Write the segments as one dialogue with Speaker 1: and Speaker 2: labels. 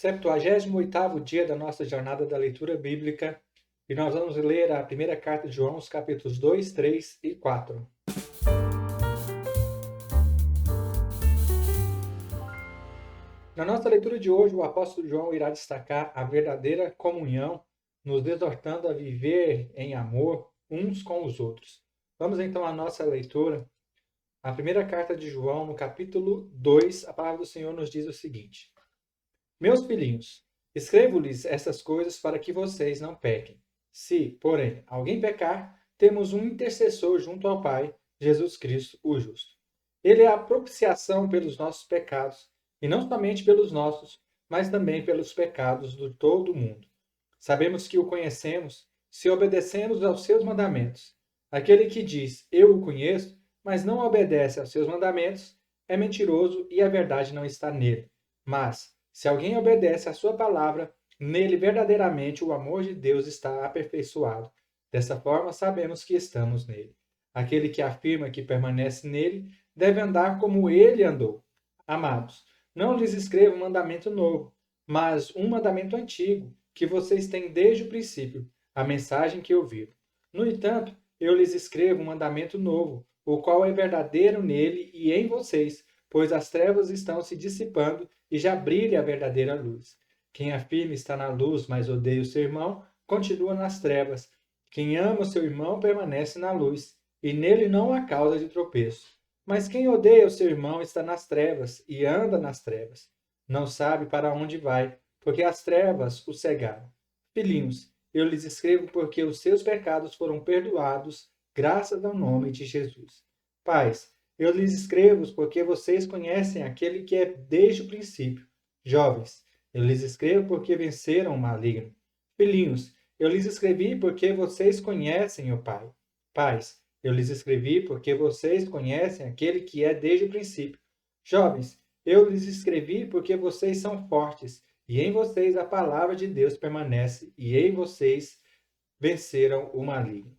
Speaker 1: 78º dia da nossa jornada da leitura bíblica e nós vamos ler a primeira carta de João, os capítulos 2, 3 e 4. Na nossa leitura de hoje, o apóstolo João irá destacar a verdadeira comunhão, nos exortando a viver em amor uns com os outros. Vamos então à nossa leitura. A primeira carta de João, no capítulo 2, a palavra do Senhor nos diz o seguinte: Meus filhinhos, escrevo-lhes essas coisas para que vocês não pequem. Se, porém, alguém pecar, temos um intercessor junto ao Pai, Jesus Cristo, o justo. Ele é a propiciação pelos nossos pecados, e não somente pelos nossos, mas também pelos pecados de todo o mundo. Sabemos que o conhecemos se obedecemos aos seus mandamentos. Aquele que diz, eu o conheço, mas não obedece aos seus mandamentos, é mentiroso e a verdade não está nele. Mas, se alguém obedece à sua palavra, nele verdadeiramente o amor de Deus está aperfeiçoado. Dessa forma, sabemos que estamos nele. Aquele que afirma que permanece nele deve andar como ele andou. Amados, não lhes escrevo um mandamento novo, mas um mandamento antigo, que vocês têm desde o princípio, a mensagem que ouviram. No entanto, eu lhes escrevo um mandamento novo, o qual é verdadeiro nele e em vocês, pois as trevas estão se dissipando e já brilha a verdadeira luz. Quem afirma estar na luz, mas odeia o seu irmão, continua nas trevas. Quem ama o seu irmão permanece na luz, e nele não há causa de tropeço. Mas quem odeia o seu irmão está nas trevas e anda nas trevas. Não sabe para onde vai, porque as trevas o cegaram. Filhinhos, eu lhes escrevo porque os seus pecados foram perdoados, graças ao nome de Jesus. Pais, eu lhes escrevo porque vocês conhecem aquele que é desde o princípio. Jovens, eu lhes escrevo porque venceram o maligno. Filhinhos, eu lhes escrevi porque vocês conhecem o Pai. Pais, eu lhes escrevi porque vocês conhecem aquele que é desde o princípio. Jovens, eu lhes escrevi porque vocês são fortes, e em vocês a palavra de Deus permanece, e em vocês venceram o maligno.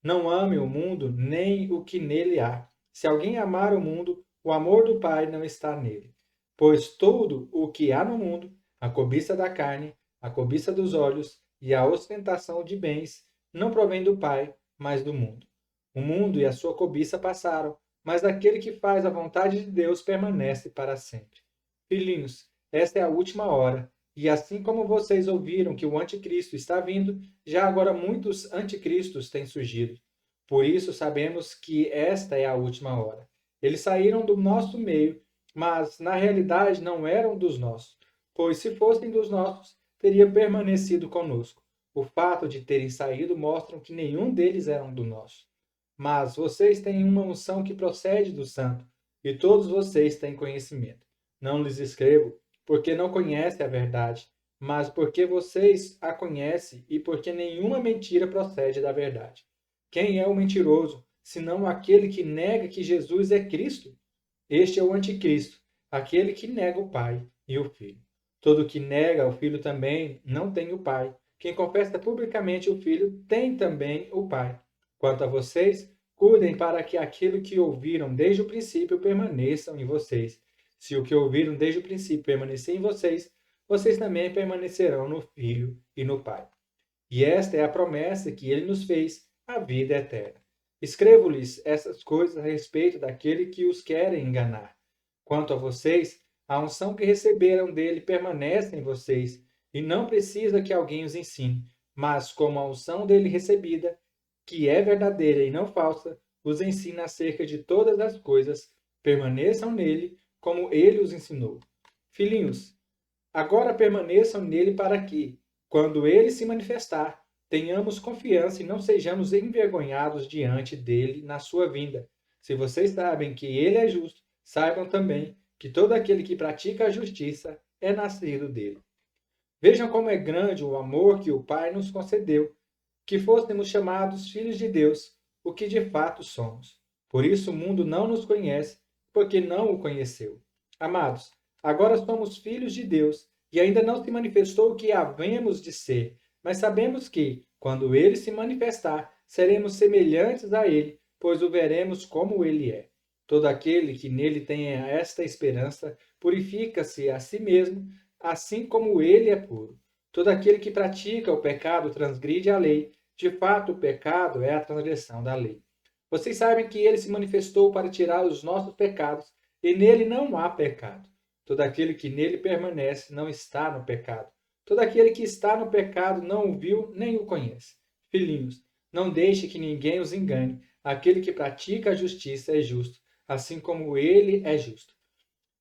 Speaker 1: Não ame o mundo, nem o que nele há. Se alguém amar o mundo, o amor do Pai não está nele. Pois tudo o que há no mundo, a cobiça da carne, a cobiça dos olhos e a ostentação de bens, não provém do Pai, mas do mundo. O mundo e a sua cobiça passaram, mas aquele que faz a vontade de Deus permanece para sempre. Filhinhos, esta é a última hora, e assim como vocês ouviram que o anticristo está vindo, já agora muitos anticristos têm surgido. Por isso sabemos que esta é a última hora. Eles saíram do nosso meio, mas na realidade não eram dos nossos, pois se fossem dos nossos, teriam permanecido conosco. O fato de terem saído mostra que nenhum deles eram do nosso. Mas vocês têm uma unção que procede do Santo, e todos vocês têm conhecimento. Não lhes escrevo porque não conhecem a verdade, mas porque vocês a conhecem e porque nenhuma mentira procede da verdade. Quem é o mentiroso, senão aquele que nega que Jesus é Cristo? Este é o anticristo, aquele que nega o Pai e o Filho. Todo que nega o Filho também não tem o Pai. Quem confessa publicamente o Filho tem também o Pai. Quanto a vocês, cuidem para que aquilo que ouviram desde o princípio permaneçam em vocês. Se o que ouviram desde o princípio permanecer em vocês, vocês também permanecerão no Filho e no Pai. E esta é a promessa que ele nos fez, a vida eterna. Escrevo-lhes essas coisas a respeito daquele que os querem enganar. Quanto a vocês, a unção que receberam dele permanece em vocês, e não precisa que alguém os ensine, mas como a unção dele recebida, que é verdadeira e não falsa, os ensina acerca de todas as coisas, permaneçam nele, como ele os ensinou. Filhinhos, agora permaneçam nele para que, quando ele se manifestar, tenhamos confiança e não sejamos envergonhados diante dele na sua vinda. Se vocês sabem que ele é justo, saibam também que todo aquele que pratica a justiça é nascido dele. Vejam como é grande o amor que o Pai nos concedeu, que fôssemos chamados filhos de Deus, o que de fato somos. Por isso o mundo não nos conhece, porque não o conheceu. Amados, agora somos filhos de Deus, e ainda não se manifestou o que havemos de ser, mas sabemos que, quando ele se manifestar, seremos semelhantes a ele, pois o veremos como ele é. Todo aquele que nele tem esta esperança purifica-se a si mesmo, assim como ele é puro. Todo aquele que pratica o pecado transgride a lei. De fato, o pecado é a transgressão da lei. Vocês sabem que ele se manifestou para tirar os nossos pecados, e nele não há pecado. Todo aquele que nele permanece não está no pecado. Todo aquele que está no pecado não o viu nem o conhece. Filhinhos, não deixe que ninguém os engane. Aquele que pratica a justiça é justo, assim como ele é justo.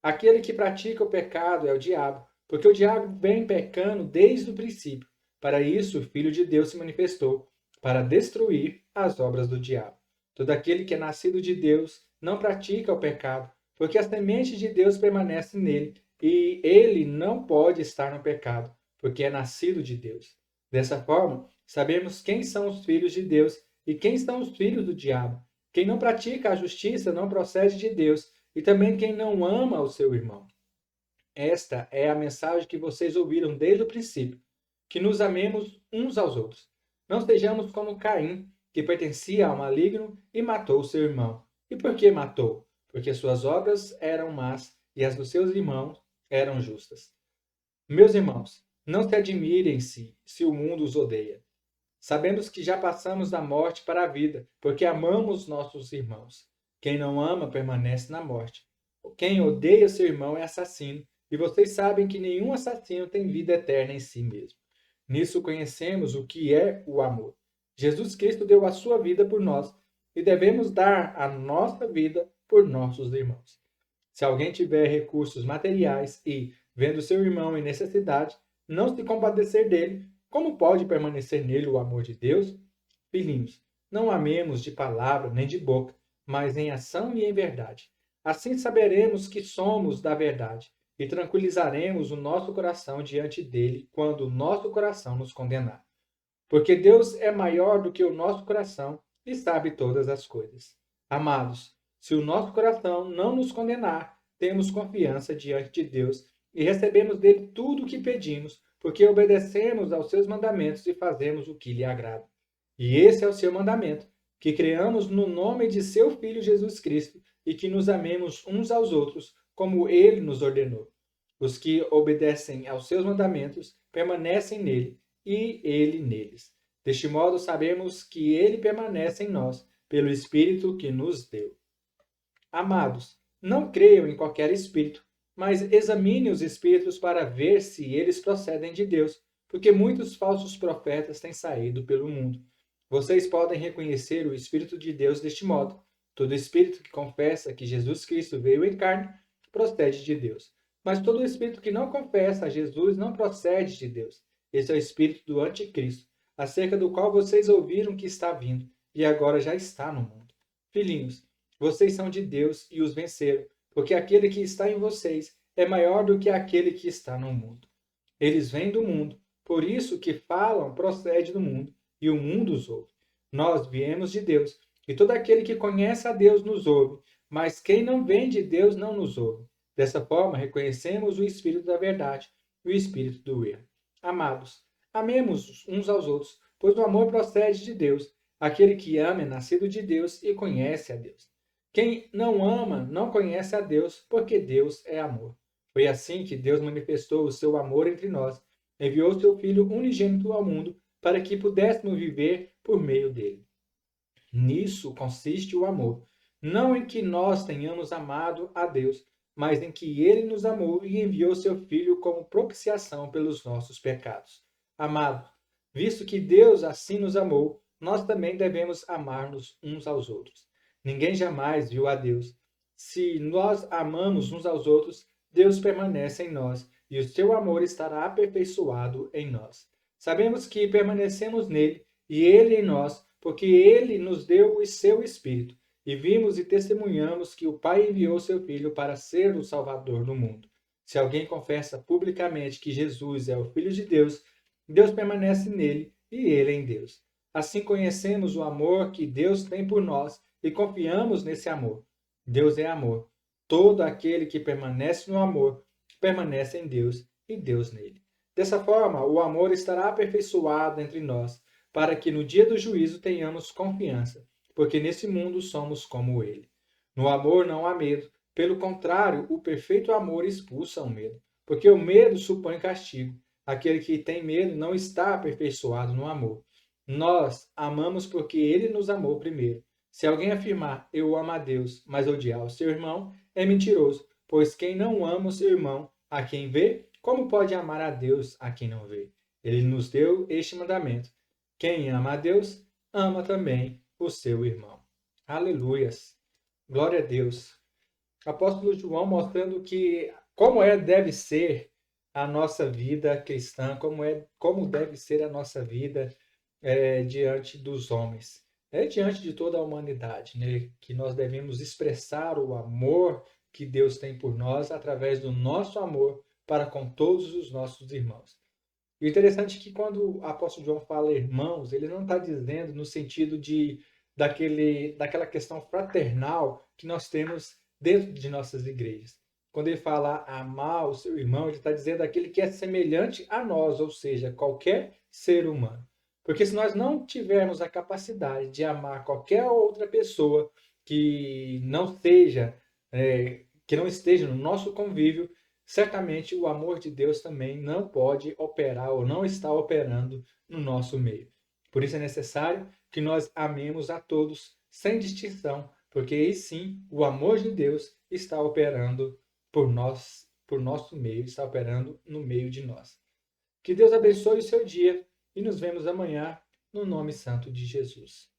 Speaker 1: Aquele que pratica o pecado é o diabo, porque o diabo vem pecando desde o princípio. Para isso, o Filho de Deus se manifestou, para destruir as obras do diabo. Todo aquele que é nascido de Deus não pratica o pecado, porque a semente de Deus permanece nele, e ele não pode estar no pecado, porque é nascido de Deus. Dessa forma, sabemos quem são os filhos de Deus e quem são os filhos do diabo. Quem não pratica a justiça não procede de Deus, e também quem não ama o seu irmão. Esta é a mensagem que vocês ouviram desde o princípio, que nos amemos uns aos outros. Não sejamos como Caim, que pertencia ao maligno e matou seu irmão. E por que matou? Porque suas obras eram más e as dos seus irmãos eram justas. Meus irmãos, não se admirem se o mundo os odeia. Sabemos que já passamos da morte para a vida, porque amamos nossos irmãos. Quem não ama permanece na morte. Quem odeia seu irmão é assassino, e vocês sabem que nenhum assassino tem vida eterna em si mesmo. Nisso conhecemos o que é o amor. Jesus Cristo deu a sua vida por nós, e devemos dar a nossa vida por nossos irmãos. Se alguém tiver recursos materiais e, vendo seu irmão em necessidade, não se compadecer dele, como pode permanecer nele o amor de Deus? Filhinhos, não amemos de palavra nem de boca, mas em ação e em verdade. Assim saberemos que somos da verdade e tranquilizaremos o nosso coração diante dele quando o nosso coração nos condenar. Porque Deus é maior do que o nosso coração e sabe todas as coisas. Amados, se o nosso coração não nos condenar, temos confiança diante de Deus e recebemos dele tudo o que pedimos, porque obedecemos aos seus mandamentos e fazemos o que lhe agrada. E esse é o seu mandamento, que creamos no nome de seu Filho Jesus Cristo e que nos amemos uns aos outros, como ele nos ordenou. Os que obedecem aos seus mandamentos permanecem nele e ele neles. Deste modo, sabemos que ele permanece em nós, pelo Espírito que nos deu. Amados, não creiam em qualquer espírito, mas examine os espíritos para ver se eles procedem de Deus, porque muitos falsos profetas têm saído pelo mundo. Vocês podem reconhecer o Espírito de Deus deste modo. Todo espírito que confessa que Jesus Cristo veio em carne procede de Deus. Mas todo espírito que não confessa a Jesus não procede de Deus. Esse é o espírito do anticristo, acerca do qual vocês ouviram que está vindo, e agora já está no mundo. Filhinhos, vocês são de Deus e os venceram, porque aquele que está em vocês é maior do que aquele que está no mundo. Eles vêm do mundo, por isso que falam procede do mundo, e o mundo os ouve. Nós viemos de Deus, e todo aquele que conhece a Deus nos ouve, mas quem não vem de Deus não nos ouve. Dessa forma, reconhecemos o Espírito da verdade e o Espírito do erro. Amados, amemos uns aos outros, pois o amor procede de Deus. Aquele que ama é nascido de Deus e conhece a Deus. Quem não ama não conhece a Deus, porque Deus é amor. Foi assim que Deus manifestou o seu amor entre nós. Enviou seu Filho unigênito ao mundo para que pudéssemos viver por meio dele. Nisso consiste o amor, não em que nós tenhamos amado a Deus, mas em que ele nos amou e enviou seu Filho como propiciação pelos nossos pecados. Amado, visto que Deus assim nos amou, nós também devemos amar-nos uns aos outros. Ninguém jamais viu a Deus. Se nós amamos uns aos outros, Deus permanece em nós e o seu amor estará aperfeiçoado em nós. Sabemos que permanecemos nele e ele em nós, porque ele nos deu o seu Espírito. E vimos e testemunhamos que o Pai enviou seu Filho para ser o Salvador do mundo. Se alguém confessa publicamente que Jesus é o Filho de Deus, Deus permanece nele e ele em Deus. Assim conhecemos o amor que Deus tem por nós e confiamos nesse amor. Deus é amor. Todo aquele que permanece no amor permanece em Deus e Deus nele. Dessa forma, o amor estará aperfeiçoado entre nós, para que no dia do juízo tenhamos confiança, porque nesse mundo somos como ele. No amor não há medo, pelo contrário, o perfeito amor expulsa o medo, porque o medo supõe castigo. Aquele que tem medo não está aperfeiçoado no amor. Nós amamos porque ele nos amou primeiro. Se alguém afirmar, eu amo a Deus, mas odiar o seu irmão, é mentiroso, pois quem não ama o seu irmão, a quem vê, como pode amar a Deus a quem não vê? Ele nos deu este mandamento: quem ama a Deus, ama também o seu irmão. Aleluias! Glória a Deus! Apóstolo João mostrando que deve ser a nossa vida cristã, como deve ser a nossa vida diante dos homens, diante de toda a humanidade, né? Que nós devemos expressar o amor que Deus tem por nós através do nosso amor para com todos os nossos irmãos. E o interessante é que quando o apóstolo João fala irmãos, ele não está dizendo no sentido daquela questão fraternal que nós temos dentro de nossas igrejas. Quando ele fala amar o seu irmão, ele está dizendo aquele que é semelhante a nós, ou seja, qualquer ser humano. Porque se nós não tivermos a capacidade de amar qualquer outra pessoa que não esteja no nosso convívio, certamente o amor de Deus também não pode operar ou não está operando no nosso meio. Por isso é necessário que nós amemos a todos sem distinção, porque aí sim o amor de Deus está operando por nosso meio, está operando no meio de nós. Que Deus abençoe o seu dia e nos vemos amanhã no nome santo de Jesus.